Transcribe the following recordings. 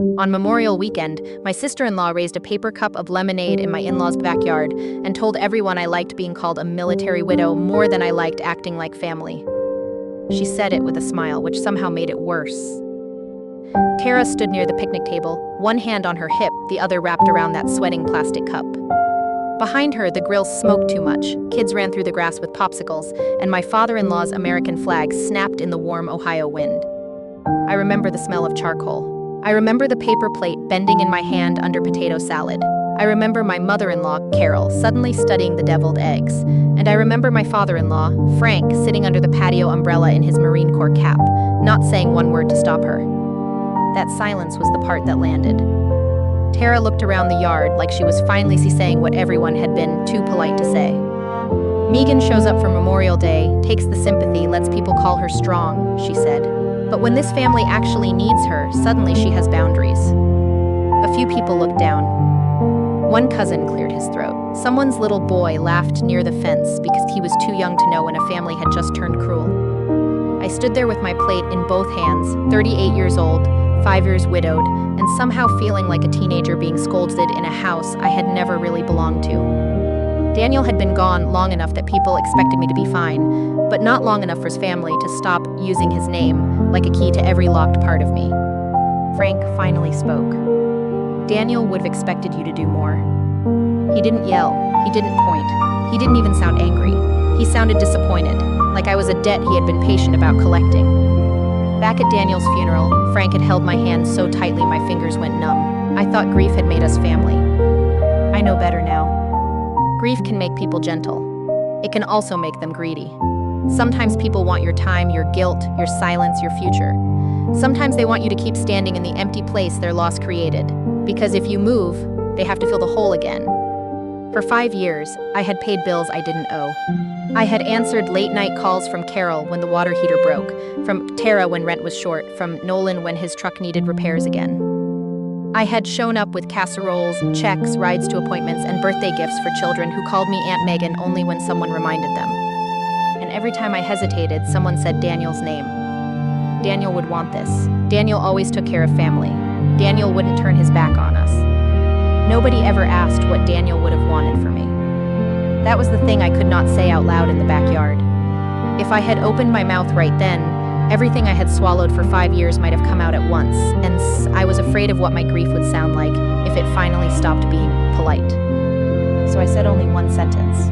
On Memorial Weekend, my sister-in-law raised a paper cup of lemonade in my in-laws' backyard and told everyone I liked being called a military widow more than I liked acting like family. She said it with a smile, which somehow made it worse. Tara stood near the picnic table, one hand on her hip, the other wrapped around that sweating plastic cup. Behind her, the grill smoked too much, kids ran through the grass with popsicles, and my father-in-law's American flag snapped in the warm Ohio wind. I remember the smell of charcoal. I remember the paper plate bending in my hand under potato salad. I remember my mother-in-law, Carol, suddenly studying the deviled eggs. And I remember my father-in-law, Frank, sitting under the patio umbrella in his Marine Corps cap, not saying one word to stop her. That silence was the part that landed. Tara looked around the yard like she was finally saying what everyone had been too polite to say. Megan shows up for Memorial Day, takes the sympathy, lets people call her strong, she said. But when this family actually needs her, suddenly she has boundaries. A few people looked down. One cousin cleared his throat. Someone's little boy laughed near the fence because he was too young to know when a family had just turned cruel. I stood there with my plate in both hands, 38 years old, 5 years widowed, and somehow feeling like a teenager being scolded in a house I had never really belonged to. Daniel had been gone long enough that people expected me to be fine, but not long enough for his family to stop using his name like a key to every locked part of me. Frank finally spoke. Daniel would have expected you to do more. He didn't yell, he didn't point, he didn't even sound angry. He sounded disappointed, like I was a debt he had been patient about collecting. Back at Daniel's funeral, Frank had held my hand so tightly my fingers went numb. I thought grief had made us family. I know better now. Grief can make people gentle. It can also make them greedy. Sometimes people want your time, your guilt, your silence, your future. Sometimes they want you to keep standing in the empty place their loss created. Because if you move, they have to fill the hole again. For 5 years, I had paid bills I didn't owe. I had answered late-night calls from Carol when the water heater broke, from Tara when rent was short, from Nolan when his truck needed repairs again. I had shown up with casseroles, checks, rides to appointments, and birthday gifts for children who called me Aunt Megan only when someone reminded them. And every time I hesitated, someone said Daniel's name. Daniel would want this. Daniel always took care of family. Daniel wouldn't turn his back on us. Nobody ever asked what Daniel would have wanted for me. That was the thing I could not say out loud in the backyard. If I had opened my mouth right then, everything I had swallowed for 5 years might have come out at once, and I was afraid of what my grief would sound like if it finally stopped being polite. So I said only one sentence.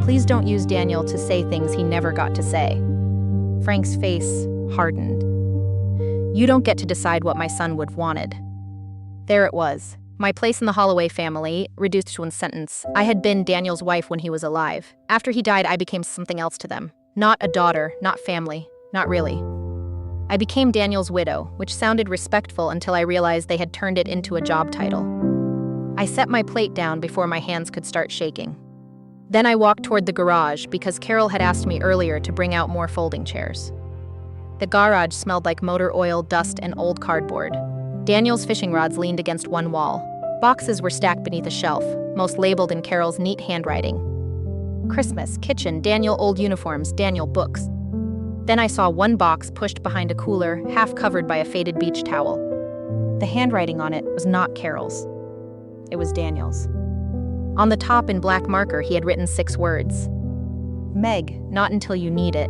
Please don't use Daniel to say things he never got to say. Frank's face hardened. You don't get to decide what my son would have wanted. There it was. My place in the Holloway family, reduced to one sentence. I had been Daniel's wife when he was alive. After he died, I became something else to them. Not a daughter, not family. Not really. I became Daniel's widow, which sounded respectful until I realized they had turned it into a job title. I set my plate down before my hands could start shaking. Then I walked toward the garage because Carol had asked me earlier to bring out more folding chairs. The garage smelled like motor oil, dust, and old cardboard. Daniel's fishing rods leaned against one wall. Boxes were stacked beneath a shelf, most labeled in Carol's neat handwriting. Christmas, kitchen, Daniel old uniforms, Daniel books. Then I saw one box pushed behind a cooler, half covered by a faded beach towel. The handwriting on it was not Carol's. It was Daniel's. On the top in black marker, he had written 6 words. Meg, not until you need it.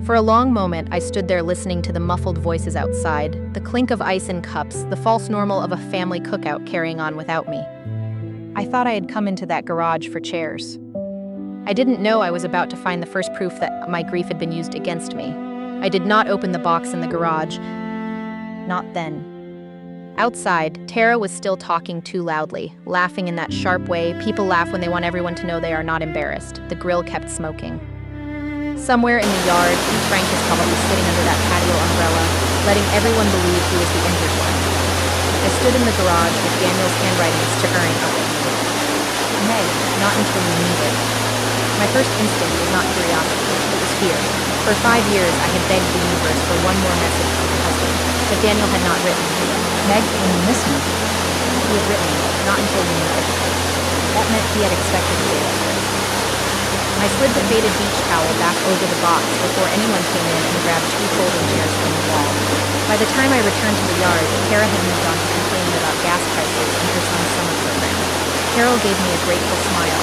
For a long moment, I stood there listening to the muffled voices outside, the clink of ice in cups, the false normal of a family cookout carrying on without me. I thought I had come into that garage for chairs. I didn't know I was about to find the first proof that my grief had been used against me. I did not open the box in the garage. Not then. Outside, Tara was still talking too loudly, laughing in that sharp way people laugh when they want everyone to know they are not embarrassed. The grill kept smoking. Somewhere in the yard, Frank was probably sitting under that patio umbrella, letting everyone believe he was the injured one. I stood in the garage with Daniel's handwriting stirring up. Meg, not until you need it. My first instinct was not curiosity, it was fear. For 5 years, I had begged the universe for one more message from her husband, but Daniel had not written. Meg, when you miss me. He had written, not until you need it. That meant he had expected me to answer. I slid the faded beach towel back over the box before anyone came in and grabbed 2 folding chairs from the wall. By the time I returned to the yard, Tara had moved on to complaining about gas prices and her son's summer program. Carol gave me a grateful smile.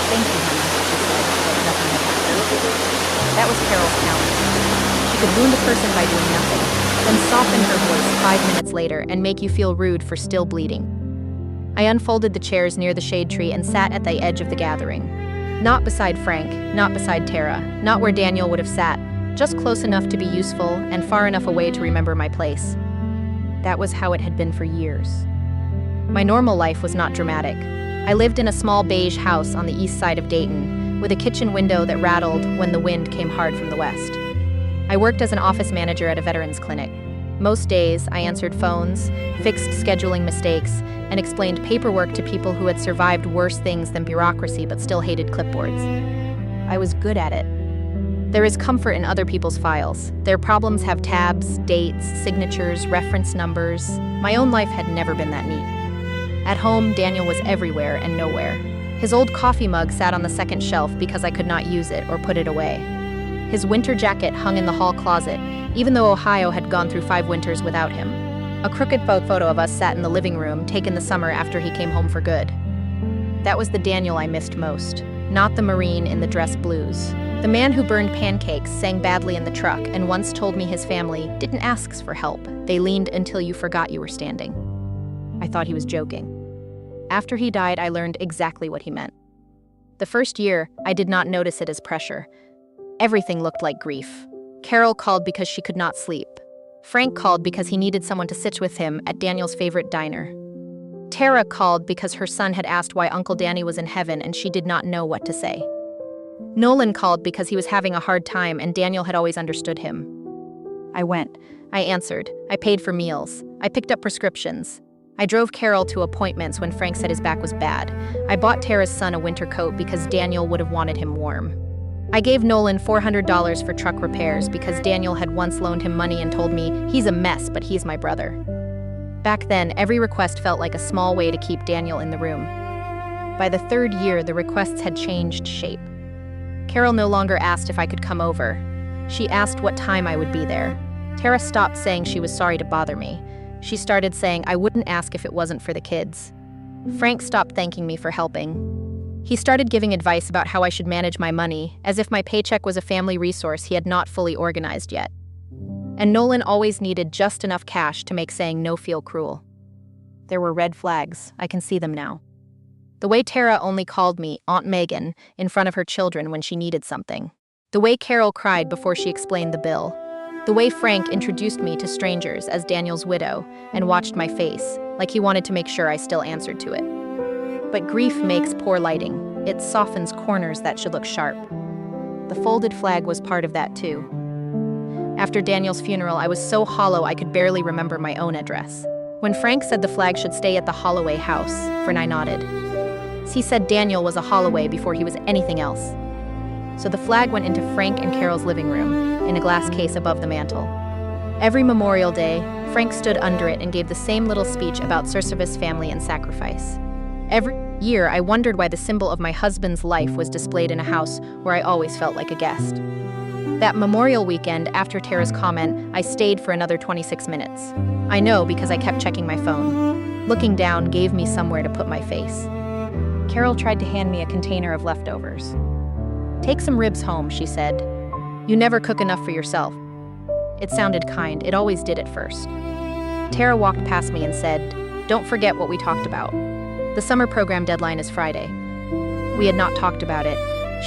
"Thank you, honey," she said, like nothing had happened. That was Carol's talent. She could wound a person by doing nothing, then soften her voice 5 minutes later and make you feel rude for still bleeding. I unfolded the chairs near the shade tree and sat at the edge of the gathering. Not beside Frank, not beside Tara, not where Daniel would have sat, just close enough to be useful and far enough away to remember my place. That was how it had been for years. My normal life was not dramatic. I lived in a small beige house on the east side of Dayton, with a kitchen window that rattled when the wind came hard from the west. I worked as an office manager at a veterans clinic. Most days, I answered phones, fixed scheduling mistakes, and explained paperwork to people who had survived worse things than bureaucracy but still hated clipboards. I was good at it. There is comfort in other people's files. Their problems have tabs, dates, signatures, reference numbers. My own life had never been that neat. At home, Daniel was everywhere and nowhere. His old coffee mug sat on the second shelf because I could not use it or put it away. His winter jacket hung in the hall closet, even though Ohio had gone through 5 winters without him. A crooked photo of us sat in the living room, taken the summer after he came home for good. That was the Daniel I missed most, not the Marine in the dress blues. The man who burned pancakes, sang badly in the truck, and once told me his family didn't ask for help. They leaned until you forgot you were standing. I thought he was joking. After he died, I learned exactly what he meant. The first year, I did not notice it as pressure. Everything looked like grief. Carol called because she could not sleep. Frank called because he needed someone to sit with him at Daniel's favorite diner. Tara called because her son had asked why Uncle Danny was in heaven and she did not know what to say. Nolan called because he was having a hard time and Daniel had always understood him. I went. I answered. I paid for meals. I picked up prescriptions. I drove Carol to appointments when Frank said his back was bad. I bought Tara's son a winter coat because Daniel would have wanted him warm. I gave Nolan $400 for truck repairs because Daniel had once loaned him money and told me, "He's a mess, but he's my brother." Back then, every request felt like a small way to keep Daniel in the room. By the 3rd year, the requests had changed shape. Carol no longer asked if I could come over. She asked what time I would be there. Tara stopped saying she was sorry to bother me. She started saying I wouldn't ask if it wasn't for the kids. Frank stopped thanking me for helping. He started giving advice about how I should manage my money, as if my paycheck was a family resource he had not fully organized yet. And Nolan always needed just enough cash to make saying no feel cruel. There were red flags. I can see them now. The way Tara only called me Aunt Megan in front of her children when she needed something. The way Carol cried before she explained the bill. The way Frank introduced me to strangers as Daniel's widow and watched my face, like he wanted to make sure I still answered to it. But grief makes poor lighting. It softens corners that should look sharp. The folded flag was part of that too. After Daniel's funeral, I was so hollow I could barely remember my own address. When Frank said the flag should stay at the Holloway house, I nodded. He said Daniel was a Holloway before he was anything else. So the flag went into Frank and Carol's living room, in a glass case above the mantel. Every Memorial Day, Frank stood under it and gave the same little speech about Surceva's family and sacrifice. Every year, I wondered why the symbol of my husband's life was displayed in a house where I always felt like a guest. That Memorial weekend, after Tara's comment, I stayed for another 26 minutes. I know because I kept checking my phone. Looking down gave me somewhere to put my face. Carol tried to hand me a container of leftovers. "Take some ribs home," she said. "You never cook enough for yourself." It sounded kind. It always did at first. Tara walked past me and said, "Don't forget what we talked about. The summer program deadline is Friday." We had not talked about it.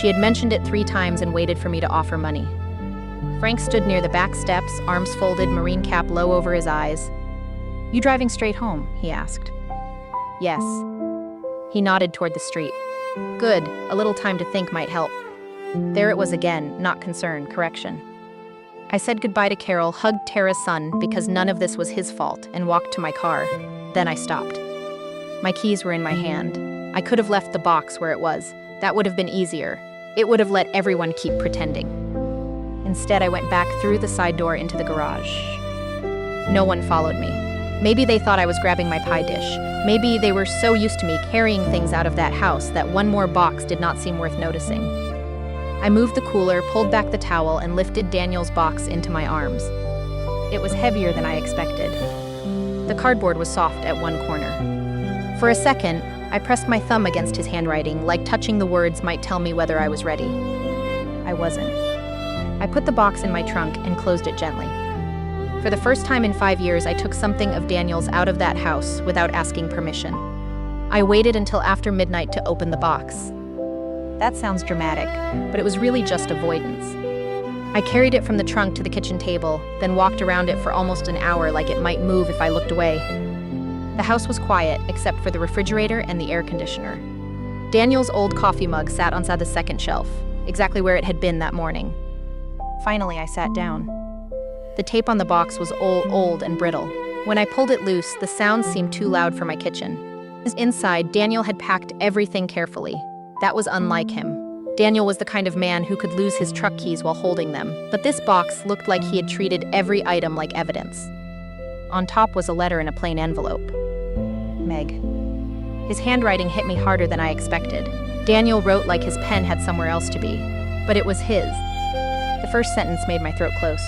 She had mentioned it 3 times and waited for me to offer money. Frank stood near the back steps, arms folded, marine cap low over his eyes. "You driving straight home?" he asked. "Yes." He nodded toward the street. "Good, a little time to think might help." There it was again, not concern, correction. I said goodbye to Carol, hugged Tara's son because none of this was his fault, and walked to my car. Then I stopped. My keys were in my hand. I could have left the box where it was. That would have been easier. It would have let everyone keep pretending. Instead, I went back through the side door into the garage. No one followed me. Maybe they thought I was grabbing my pie dish. Maybe they were so used to me carrying things out of that house that one more box did not seem worth noticing. I moved the cooler, pulled back the towel, and lifted Daniel's box into my arms. It was heavier than I expected. The cardboard was soft at one corner. For a second, I pressed my thumb against his handwriting, like touching the words might tell me whether I was ready. I wasn't. I put the box in my trunk and closed it gently. For the first time in 5 years, I took something of Daniel's out of that house without asking permission. I waited until after midnight to open the box. That sounds dramatic, but it was really just avoidance. I carried it from the trunk to the kitchen table, then walked around it for almost an hour like it might move if I looked away. The house was quiet, except for the refrigerator and the air conditioner. Daniel's old coffee mug sat on the second shelf, exactly where it had been that morning. Finally, I sat down. The tape on the box was old and brittle. When I pulled it loose, the sound seemed too loud for my kitchen. Inside, Daniel had packed everything carefully. That was unlike him. Daniel was the kind of man who could lose his truck keys while holding them, but this box looked like he had treated every item like evidence. On top was a letter in a plain envelope. Meg. His handwriting hit me harder than I expected. Daniel wrote like his pen had somewhere else to be, but it was his. The first sentence made my throat close.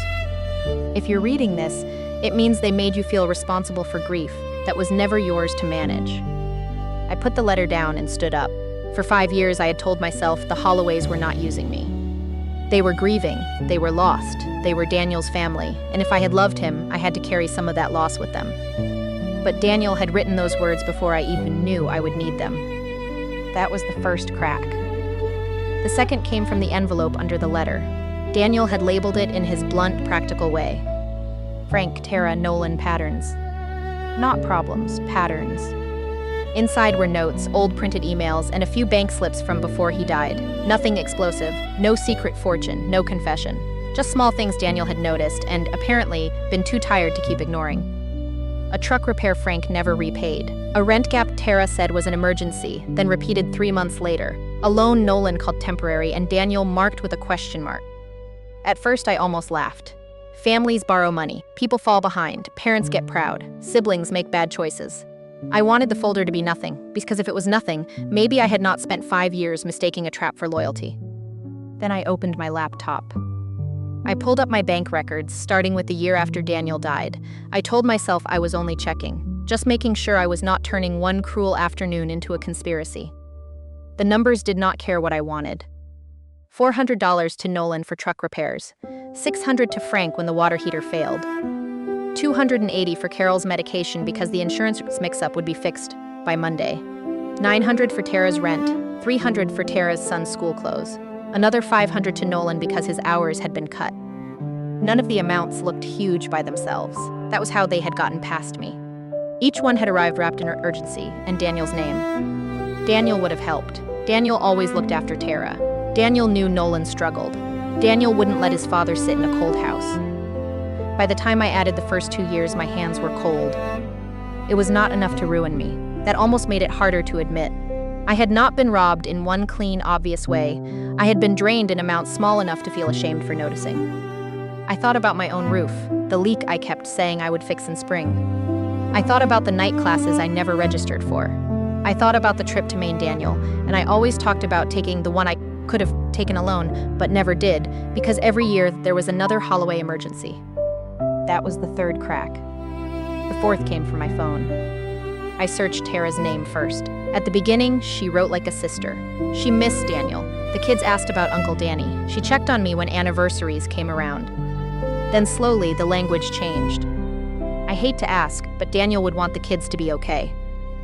If you're reading this, it means they made you feel responsible for grief that was never yours to manage. I put the letter down and stood up. For 5 years, I had told myself the Holloways were not using me. They were grieving, they were lost, they were Daniel's family, and if I had loved him, I had to carry some of that loss with them. But Daniel had written those words before I even knew I would need them. That was the first crack. The second came from the envelope under the letter. Daniel had labeled it in his blunt, practical way. Frank, Tara, Nolan, patterns. Not problems, patterns. Inside were notes, old printed emails, and a few bank slips from before he died. Nothing explosive, no secret fortune, no confession. Just small things Daniel had noticed and, apparently, been too tired to keep ignoring. A truck repair Frank never repaid. A rent gap Tara said was an emergency, then repeated 3 months later. A loan Nolan called temporary and Daniel marked with a question mark. At first, I almost laughed. Families borrow money, people fall behind, parents get proud, siblings make bad choices. I wanted the folder to be nothing, because if it was nothing, maybe I had not spent 5 years mistaking a trap for loyalty. Then I opened my laptop. I pulled up my bank records, starting with the year after Daniel died. I told myself I was only checking, just making sure I was not turning one cruel afternoon into a conspiracy. The numbers did not care what I wanted. $400 to Nolan for truck repairs, $600 to Frank when the water heater failed, $280 for Carol's medication because the insurance mix-up would be fixed by Monday, $900 for Tara's rent, $300 for Tara's son's school clothes, another $500 to Nolan because his hours had been cut. None of the amounts looked huge by themselves. That was how they had gotten past me. Each one had arrived wrapped in urgency and Daniel's name. Daniel would have helped. Daniel always looked after Tara. Daniel knew Nolan struggled. Daniel wouldn't let his father sit in a cold house. By the time I added the first 2 years, my hands were cold. It was not enough to ruin me. That almost made it harder to admit. I had not been robbed in one clean, obvious way. I had been drained in amounts small enough to feel ashamed for noticing. I thought about my own roof, the leak I kept saying I would fix in spring. I thought about the night classes I never registered for. I thought about the trip to Maine Daniel, and I always talked about taking the one I could have taken alone, but never did, because every year there was another Holloway emergency. That was the third crack. The fourth came from my phone. I searched Tara's name first. At the beginning, she wrote like a sister. She missed Daniel. The kids asked about Uncle Danny. She checked on me when anniversaries came around. Then slowly, the language changed. I hate to ask, but Daniel would want the kids to be okay.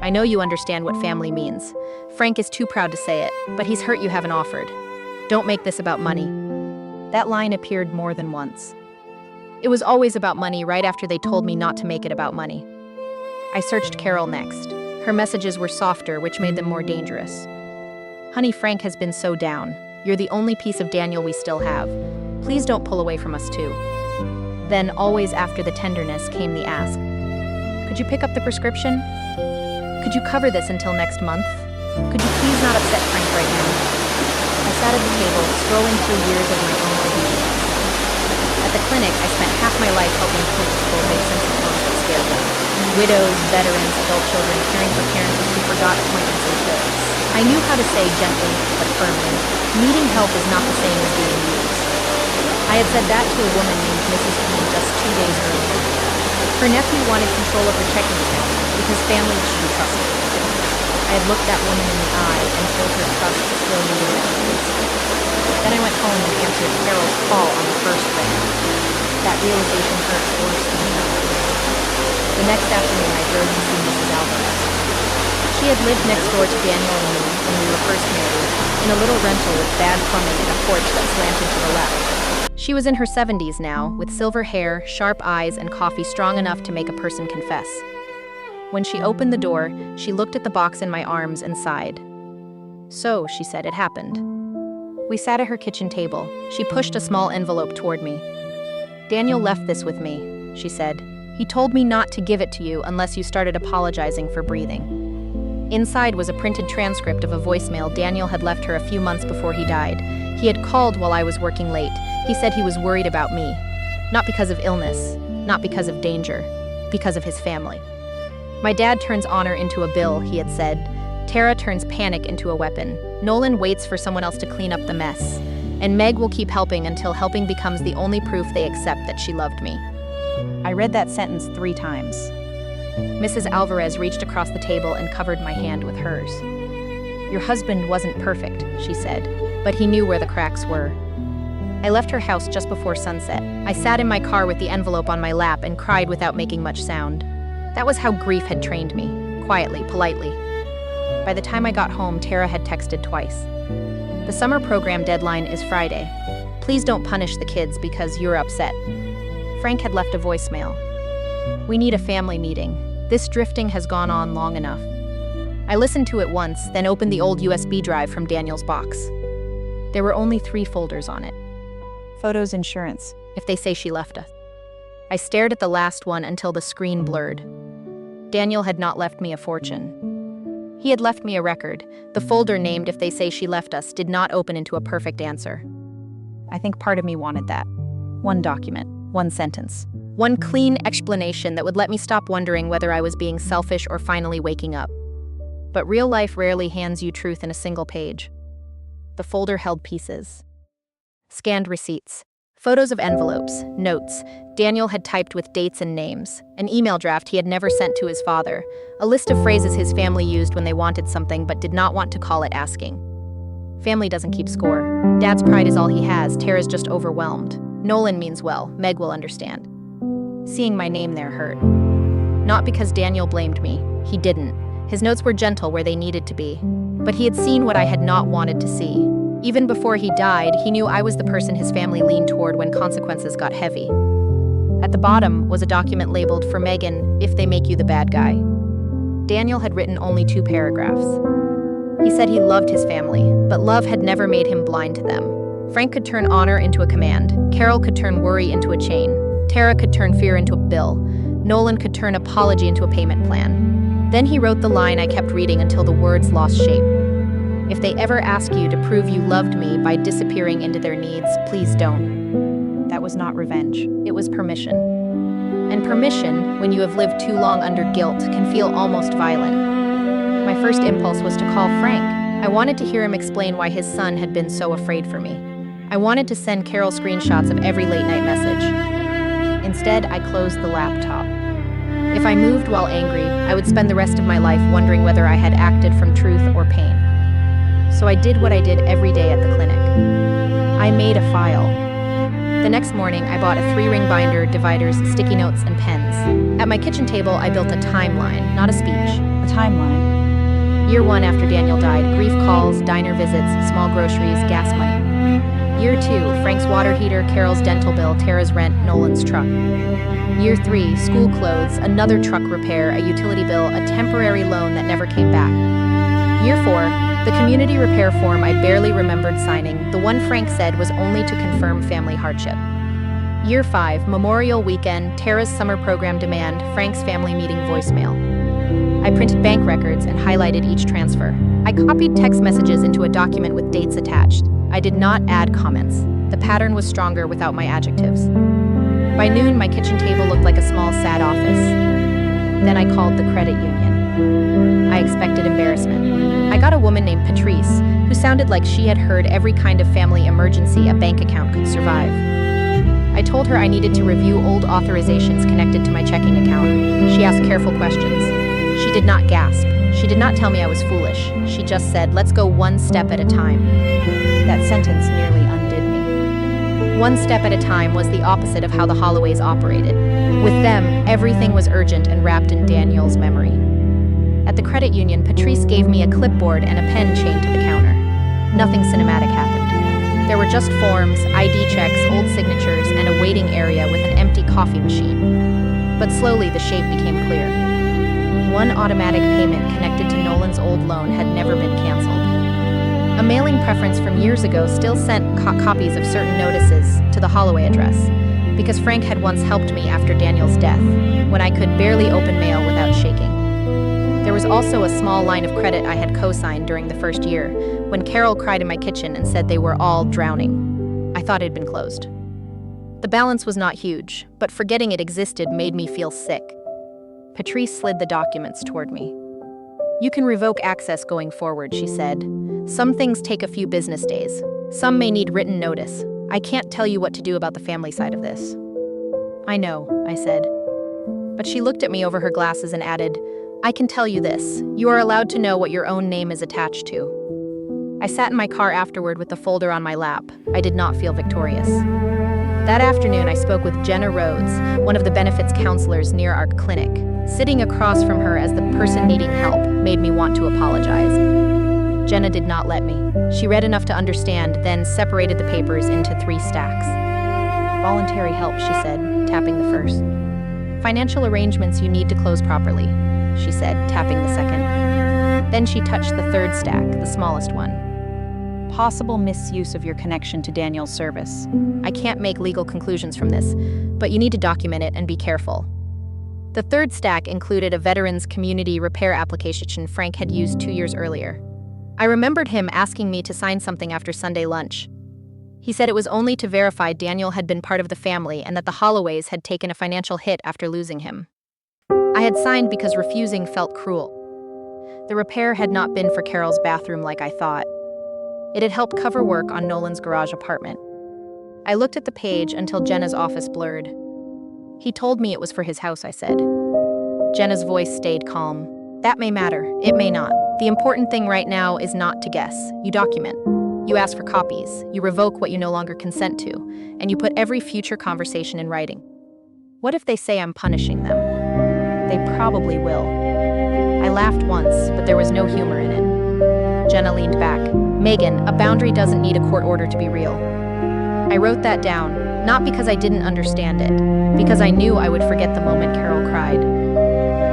I know you understand what family means. Frank is too proud to say it, but he's hurt you haven't offered. Don't make this about money. That line appeared more than once. It was always about money right after they told me not to make it about money. I searched Carol next. Her messages were softer, which made them more dangerous. Honey, Frank has been so down. You're the only piece of Daniel we still have. Please don't pull away from us too. Then, always after the tenderness, came the ask. Could you pick up the prescription? Could you cover this until next month? Could you please not upset Frank right now? I sat at the table, scrolling through years of my own obedience. At the clinic, I spent half my life helping people make sense of things that scared them. Widows, veterans, adult children caring for parents who forgot appointments and bills. I knew how to say gently but firmly, needing help is not the same as being used. I had said that to a woman named Mrs. Keene just 2 days earlier. Her nephew wanted control of her checking account because families should be trusted. I had looked that woman in the eye and told her trust still needed boundaries. Then I went home and answered Carol's call on the first ring. That realization hurt worse than ever. The next afternoon, I drove to see Mrs. Alvarez. She had lived next door to Daniel and me when we were first married, in a little rental with bad plumbing and a porch that slanted to the left. She was in her 70s now, with silver hair, sharp eyes, and coffee strong enough to make a person confess. When she opened the door, she looked at the box in my arms and sighed. So, she said, it happened. We sat at her kitchen table. She pushed a small envelope toward me. Daniel left this with me, she said. He told me not to give it to you unless you started apologizing for breathing. Inside was a printed transcript of a voicemail Daniel had left her a few months before he died. He had called while I was working late. He said he was worried about me. Not because of illness, not because of danger, because of his family. My dad turns honor into a bill, he had said. Tara turns panic into a weapon. Nolan waits for someone else to clean up the mess. And Meg will keep helping until helping becomes the only proof they accept that she loved me. I read that sentence 3 times. Mrs. Alvarez reached across the table and covered my hand with hers. Your husband wasn't perfect, she said, but he knew where the cracks were. I left her house just before sunset. I sat in my car with the envelope on my lap and cried without making much sound. That was how grief had trained me, quietly, politely. By the time I got home, Tara had texted twice. The summer program deadline is Friday. Please don't punish the kids because you're upset. Frank had left a voicemail. We need a family meeting. This drifting has gone on long enough. I listened to it once, then opened the old USB drive from Daniel's box. There were only 3 folders on it. Photos, insurance, if they say she left us. I stared at the last one until the screen blurred. Daniel had not left me a fortune. He had left me a record. The folder named If They Say She Left Us did not open into a perfect answer. I think part of me wanted that. 1 document, 1 sentence, 1 clean explanation that would let me stop wondering whether I was being selfish or finally waking up. But real life rarely hands you truth in a single page. The folder held pieces. Scanned receipts, photos of envelopes, notes Daniel had typed with dates and names, an email draft he had never sent to his father, a list of phrases his family used when they wanted something but did not want to call it asking. Family doesn't keep score. Dad's pride is all he has. Tara's just overwhelmed. Nolan means well. Meg will understand. Seeing my name there hurt. Not because Daniel blamed me. He didn't. His notes were gentle where they needed to be. But he had seen what I had not wanted to see. Even before he died, he knew I was the person his family leaned toward when consequences got heavy. At the bottom was a document labeled for Megan, if they make you the bad guy. Daniel had written only 2 paragraphs. He said he loved his family, but love had never made him blind to them. Frank could turn honor into a command. Carol could turn worry into a chain. Tara could turn fear into a bill. Nolan could turn apology into a payment plan. Then he wrote the line I kept reading until the words lost shape. If they ever ask you to prove you loved me by disappearing into their needs, please don't. That was not revenge. It was permission. And permission, when you have lived too long under guilt, can feel almost violent. My first impulse was to call Frank. I wanted to hear him explain why his son had been so afraid for me. I wanted to send Carol screenshots of every late-night message. Instead, I closed the laptop. If I moved while angry, I would spend the rest of my life wondering whether I had acted from truth or pain. So I did what I did every day at the clinic. I made a file. The next morning, I bought a 3-ring binder, dividers, sticky notes, and pens. At my kitchen table, I built a timeline, not a speech, a timeline. Year 1 after Daniel died, grief calls, diner visits, small groceries, gas money. Year 2, Frank's water heater, Carol's dental bill, Tara's rent, Nolan's truck. Year 3, school clothes, another truck repair, a utility bill, a temporary loan that never came back. Year 4, the community repair form I barely remembered signing, the one Frank said was only to confirm family hardship. Year 5, Memorial Weekend, Tara's summer program demand, Frank's family meeting voicemail. I printed bank records and highlighted each transfer. I copied text messages into a document with dates attached. I did not add comments. The pattern was stronger without my adjectives. By noon, my kitchen table looked like a small, sad office. Then I called the credit union. I expected embarrassment. I got a woman named Patrice, who sounded like she had heard every kind of family emergency a bank account could survive. I told her I needed to review old authorizations connected to my checking account. She asked careful questions. She did not gasp. She did not tell me I was foolish. She just said, "Let's go one step at a time." That sentence nearly undid me. One step at a time was the opposite of how the Holloways operated. With them, everything was urgent and wrapped in Daniel's memory. At the credit union, Patrice gave me a clipboard and a pen chained to the counter. Nothing cinematic happened. There were just forms, ID checks, old signatures, and a waiting area with an empty coffee machine. But slowly the shape became clear. One automatic payment connected to Nolan's old loan had never been canceled. A mailing preference from years ago still sent copies of certain notices to the Holloway address, because Frank had once helped me after Daniel's death, when I could barely open mail without shaking. There was also a small line of credit I had co-signed during the first year, when Carol cried in my kitchen and said they were all drowning. I thought it had been closed. The balance was not huge, but forgetting it existed made me feel sick. Patrice slid the documents toward me. "You can revoke access going forward," she said. "Some things take a few business days. Some may need written notice. I can't tell you what to do about the family side of this." "I know," I said. But she looked at me over her glasses and added, "I can tell you this. You are allowed to know what your own name is attached to." I sat in my car afterward with the folder on my lap. I did not feel victorious. That afternoon, I spoke with Jenna Rhodes, one of the benefits counselors near our clinic. Sitting across from her as the person needing help made me want to apologize. Jenna did not let me. She read enough to understand, then separated the papers into 3 stacks. "Voluntary help," she said, tapping the first. "Financial arrangements you need to close properly," she said, tapping the second. Then she touched the 3rd stack, the smallest one. "Possible misuse of your connection to Daniel's service. I can't make legal conclusions from this, but you need to document it and be careful." The 3rd stack included a veterans community repair application Frank had used 2 years earlier. I remembered him asking me to sign something after Sunday lunch. He said it was only to verify Daniel had been part of the family and that the Holloways had taken a financial hit after losing him. I had signed because refusing felt cruel. The repair had not been for Carol's bathroom like I thought. It had helped cover work on Nolan's garage apartment. I looked at the page until Jenna's office blurred. "He told me it was for his house," I said. Jenna's voice stayed calm. "That may matter. It may not. The important thing right now is not to guess. You document. You ask for copies. You revoke what you no longer consent to. And you put every future conversation in writing. What if they say I'm punishing them? They probably will." I laughed once, but there was no humor in it. Jenna leaned back. "Megan, a boundary doesn't need a court order to be real." I wrote that down, not because I didn't understand it, because I knew I would forget the moment Carol cried.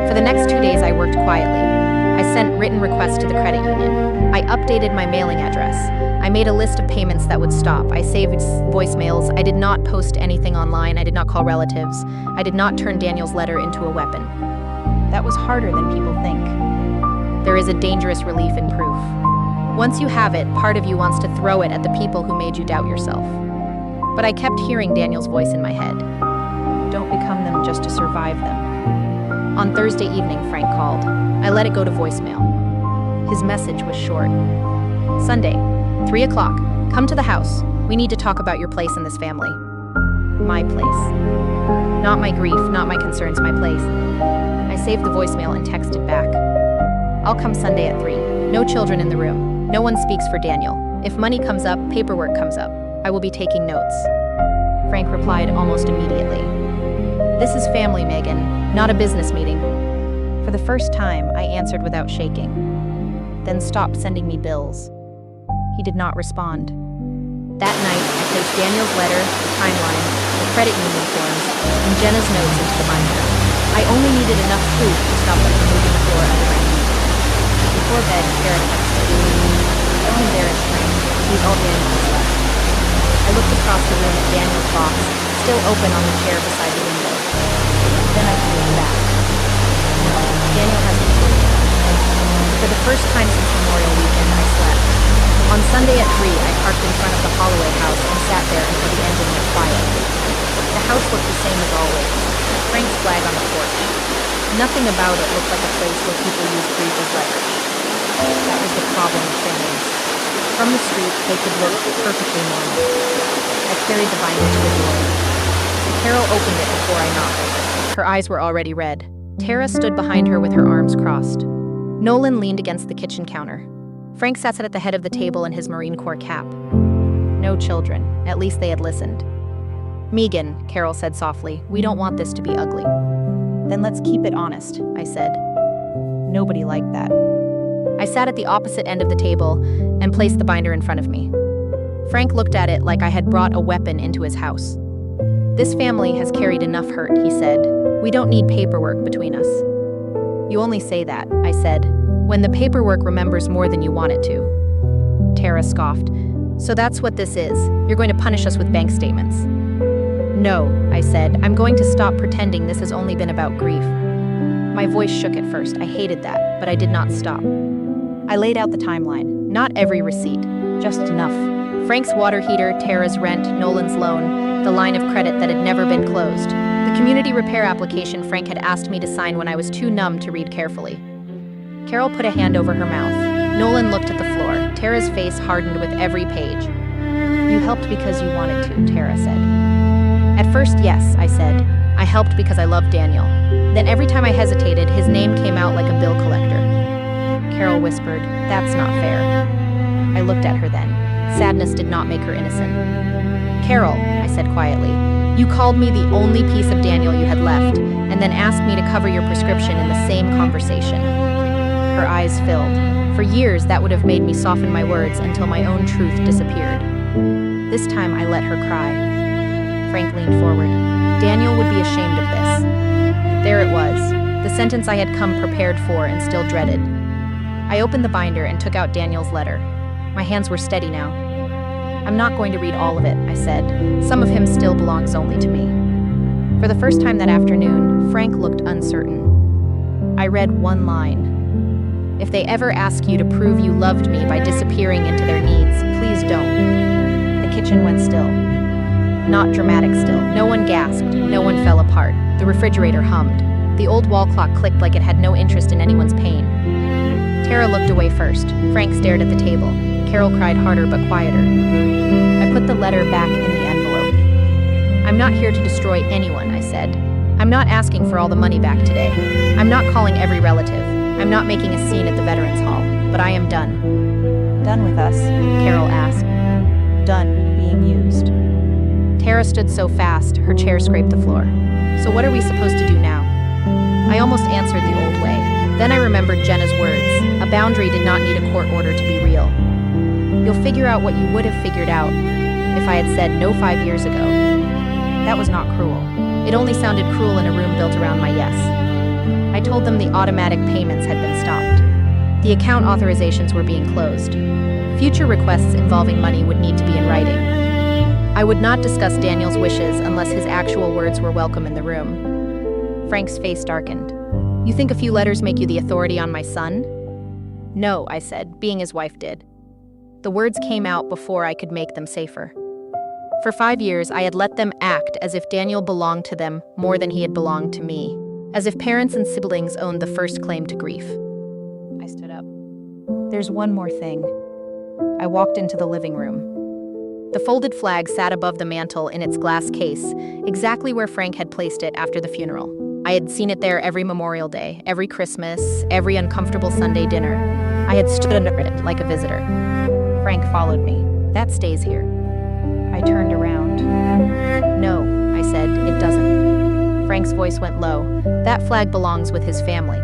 For the next 2 days, I worked quietly. I sent written requests to the credit union. I updated my mailing address. I made a list of payments that would stop. I saved voicemails. I did not post anything online. I did not call relatives. I did not turn Daniel's letter into a weapon. That was harder than people think. There is a dangerous relief in proof. Once you have it, part of you wants to throw it at the people who made you doubt yourself. But I kept hearing Daniel's voice in my head. Don't become them just to survive them. On Thursday evening, Frank called. I let it go to voicemail. His message was short. "Sunday, 3 o'clock. Come to the house. We need to talk about your place in this family." My place. Not my grief, not my concerns, my place. I saved the voicemail and texted back. "I'll come Sunday at 3. No children in the room. No one speaks for Daniel. If money comes up, paperwork comes up. I will be taking notes." Frank replied almost immediately. "This is family, Megan, not a business meeting." For the first time, I answered without shaking, then stopped sending me bills. He did not respond. That night, I placed Daniel's letter, the timeline, the credit union forms, and Jenna's notes into the binder. I only needed enough proof to stop them from moving the floor under my feet. Before bed, Kara texted. "I only there is Frank. He's all Daniel's left." I looked across the room at Daniel's box, still open on the chair beside the window. Then I came back. No, Daniel hasn't told me. For the first time since Memorial Weekend, I slept. On Sunday at 3, I parked in front of the Holloway house and sat there until the engine went quiet. The house looked the same as always. Frank's flag on the porch. Nothing about it looked like a place where people used grief as leverage. That was the problem with families. From the street, they could look perfectly normal. I carried the binder to the door. Carol opened it before I knocked. Her eyes were already red. Tara stood behind her with her arms crossed. Nolan leaned against the kitchen counter. Frank sat at the head of the table in his Marine Corps cap. No children. At least they had listened. Megan, Carol said softly, we don't want this to be ugly. Then let's keep it honest, I said. Nobody liked that. I sat at the opposite end of the table and placed the binder in front of me. Frank looked at it like I had brought a weapon into his house. This family has carried enough hurt, he said. We don't need paperwork between us. You only say that, I said, when the paperwork remembers more than you want it to. Tara scoffed. So that's what this is. You're going to punish us with bank statements. No, I said. I'm going to stop pretending this has only been about grief. My voice shook at first. I hated that, but I did not stop. I laid out the timeline. Not every receipt, just enough. Frank's water heater, Tara's rent, Nolan's loan, the line of credit that had never been closed. The community repair application Frank had asked me to sign when I was too numb to read carefully. Carol put a hand over her mouth. Nolan looked at the floor. Tara's face hardened with every page. You helped because you wanted to, Tara said. At first, yes, I said. I helped because I loved Daniel. Then every time I hesitated, his name came out like a bill collector. Carol whispered, that's not fair. I looked at her then. Sadness did not make her innocent. Carol, I said quietly, you called me the only piece of Daniel you had left, and then asked me to cover your prescription in the same conversation. Her eyes filled. For years, that would have made me soften my words until my own truth disappeared. This time, I let her cry. Frank leaned forward. Daniel would be ashamed of this. There it was, the sentence I had come prepared for and still dreaded. I opened the binder and took out Daniel's letter. My hands were steady now. I'm not going to read all of it, I said. Some of him still belongs only to me. For the first time that afternoon, Frank looked uncertain. I read one line. If they ever ask you to prove you loved me by disappearing into their needs, please don't. The kitchen went still. Not dramatic still. No one gasped. No one fell apart. The refrigerator hummed. The old wall clock clicked like it had no interest in anyone's pain. Tara looked away first. Frank stared at the table. Carol cried harder but quieter. I put the letter back in the envelope. I'm not here to destroy anyone, I said. I'm not asking for all the money back today. I'm not calling every relative. I'm not making a scene at the Veterans Hall. But I am done. Done with us? Carol asked. Done being used. Tara stood so fast, her chair scraped the floor. So what are we supposed to do now? I almost answered the old way. Then I remembered Jenna's words. A boundary did not need a court order to be real. You'll figure out what you would have figured out if I had said no 5 years ago. That was not cruel. It only sounded cruel in a room built around my yes. I told them the automatic payments had been stopped. The account authorizations were being closed. Future requests involving money would need to be in writing. I would not discuss Daniel's wishes unless his actual words were welcome in the room. Frank's face darkened. You think a few letters make you the authority on my son? No, I said, being his wife did. The words came out before I could make them safer. For 5 years, I had let them act as if Daniel belonged to them more than he had belonged to me, as if parents and siblings owned the first claim to grief. I stood up. There's one more thing. I walked into the living room. The folded flag sat above the mantel in its glass case, exactly where Frank had placed it after the funeral. I had seen it there every Memorial Day, every Christmas, every uncomfortable Sunday dinner. I had stood under it like a visitor. Frank followed me. That stays here. I turned around. No, I said, it doesn't. Frank's voice went low. That flag belongs with his family.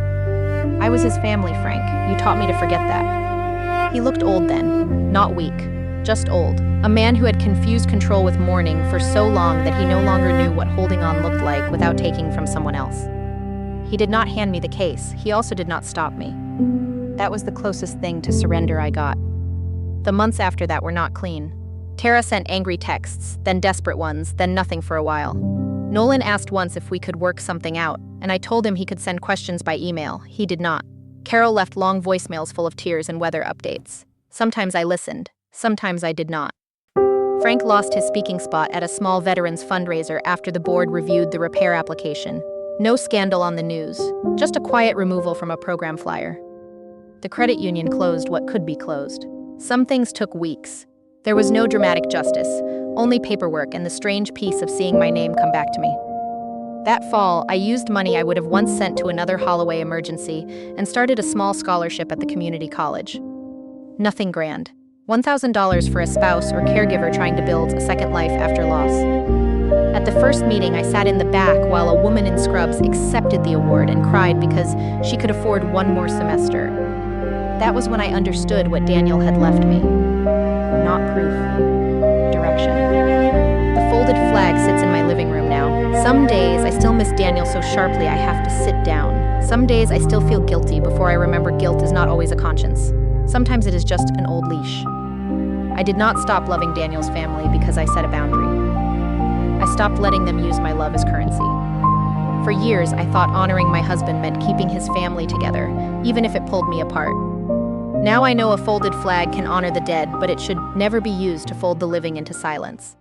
I was his family, Frank. You taught me to forget that. He looked old then, not weak. Just old. A man who had confused control with mourning for so long that he no longer knew what holding on looked like without taking from someone else. He did not hand me the case. He also did not stop me. That was the closest thing to surrender I got. The months after that were not clean. Tara sent angry texts, then desperate ones, then nothing for a while. Nolan asked once if we could work something out, and I told him he could send questions by email. He did not. Carol left long voicemails full of tears and weather updates. Sometimes I listened. Sometimes I did not. Frank lost his speaking spot at a small veterans fundraiser after the board reviewed the repair application. No scandal on the news, just a quiet removal from a program flyer. The credit union closed what could be closed. Some things took weeks. There was no dramatic justice, only paperwork and the strange peace of seeing my name come back to me. That fall, I used money I would have once sent to another Holloway emergency and started a small scholarship at the community college. Nothing grand. $1,000 for a spouse or caregiver trying to build a second life after loss. At the first meeting, I sat in the back while a woman in scrubs accepted the award and cried because she could afford one more semester. That was when I understood what Daniel had left me. Not proof. Direction. The folded flag sits in my living room now. Some days I still miss Daniel so sharply I have to sit down. Some days I still feel guilty before I remember guilt is not always a conscience. Sometimes it is just an old leash. I did not stop loving Daniel's family because I set a boundary. I stopped letting them use my love as currency. For years, I thought honoring my husband meant keeping his family together, even if it pulled me apart. Now I know a folded flag can honor the dead, but it should never be used to fold the living into silence.